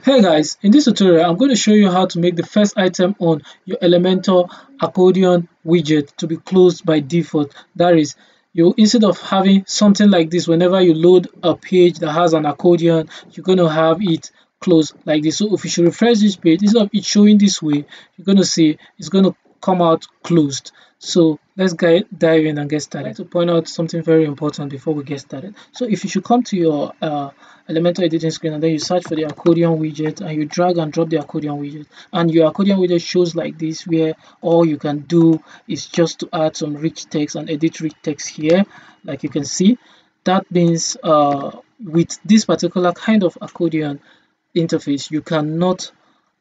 Hey guys, in this tutorial I'm going to show you how to make the first item on your Elementor Accordion widget to be closed by default. That is, you instead of having something like this, whenever you load a page that has an accordion, you're going to have it closed like this. So if you should refresh this page, instead of it showing this way, you're going to see it's going to come out closed. So let's dive in and get started. I'd like to point out something very important before we get started. So if you should come to your Elementor editing screen, and then you search for the accordion widget and you drag and drop the accordion widget, and your accordion widget shows like this, where all you can do is just to add some rich text and edit rich text here, like you can see. That means with this particular kind of accordion interface, you cannot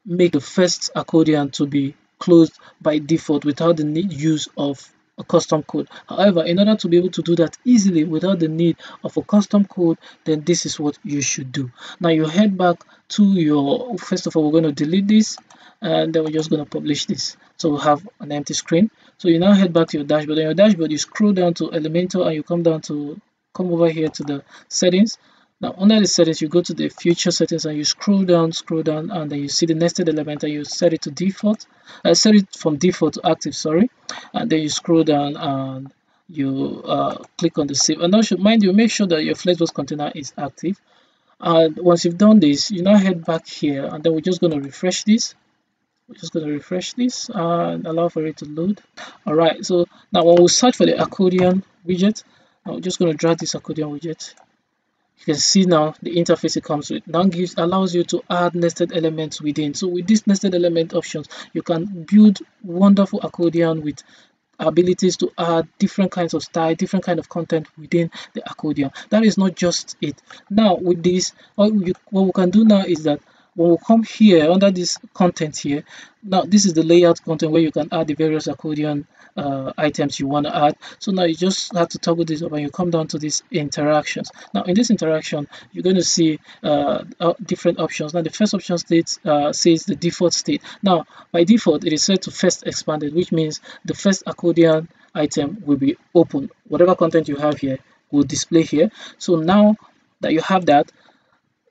make the first accordion to be closed by default without the use of a custom code. However, in order to be able to do that easily without the need of a custom code, then this is what you should do. Now you head back to your, first of all, we're going to delete this, and then we're just going to publish this. So we'll have an empty screen. So you now head back to your dashboard. On your dashboard, you scroll down to Elementor and you come over here to the settings. Now under the settings, you go to the future settings and you scroll down, and then you see the nested element and you set it to default. Set it from default to active, sorry. And then you scroll down and you click on the save. And now, mind you, make sure that your Flexbox container is active. And once you've done this, you now head back here, and then we're just going to refresh this. We're just going to refresh this and allow for it to load. All right. So now when we search for the accordion widget, I'm just going to drag this accordion widget. You can see now the interface it comes with now allows you to add nested elements within. So with these nested element options, you can build wonderful accordion with abilities to add different kinds of style, different kind of content within the accordion. That is not just it. Now with this, what we can do now is that when we come here under this content here, now this is the layout content where you can add the various accordion items you want to add. So now you just have to toggle this up and you come down to these interactions. Now in this interaction, you're going to see different options. Now the first option says the default state. Now by default, it is set to first expanded, which means the first accordion item will be open. Whatever content you have here will display here. So now that you have that,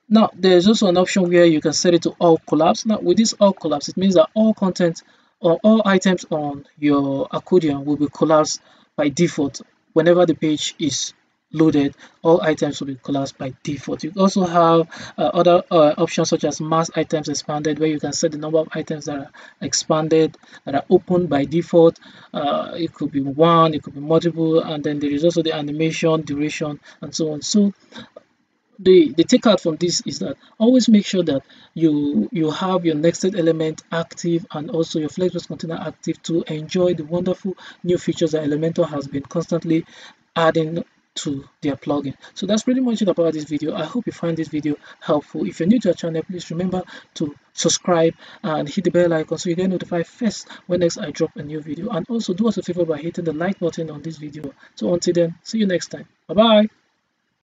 now there's also an option where you can set it to all collapse. Now with this all collapse, it means that all content or all items on your accordion will be collapsed by default. Whenever the page is loaded, all items will be collapsed by default. You also have other options such as mass items expanded, where you can set the number of items that are expanded, that are opened by default. It could be one, it could be multiple, and then there is also the animation, duration, and so on. So the takeout from this is that always make sure that you have your nested element active and also your Flexbox container active to enjoy the wonderful new features that Elementor has been constantly adding to their plugin. So that's pretty much it about this video. I hope you find this video helpful. If you're new to our channel, please remember to subscribe and hit the bell icon so you get notified first when next I drop a new video. And also do us a favor by hitting the like button on this video. So until then, see you next time. Bye bye.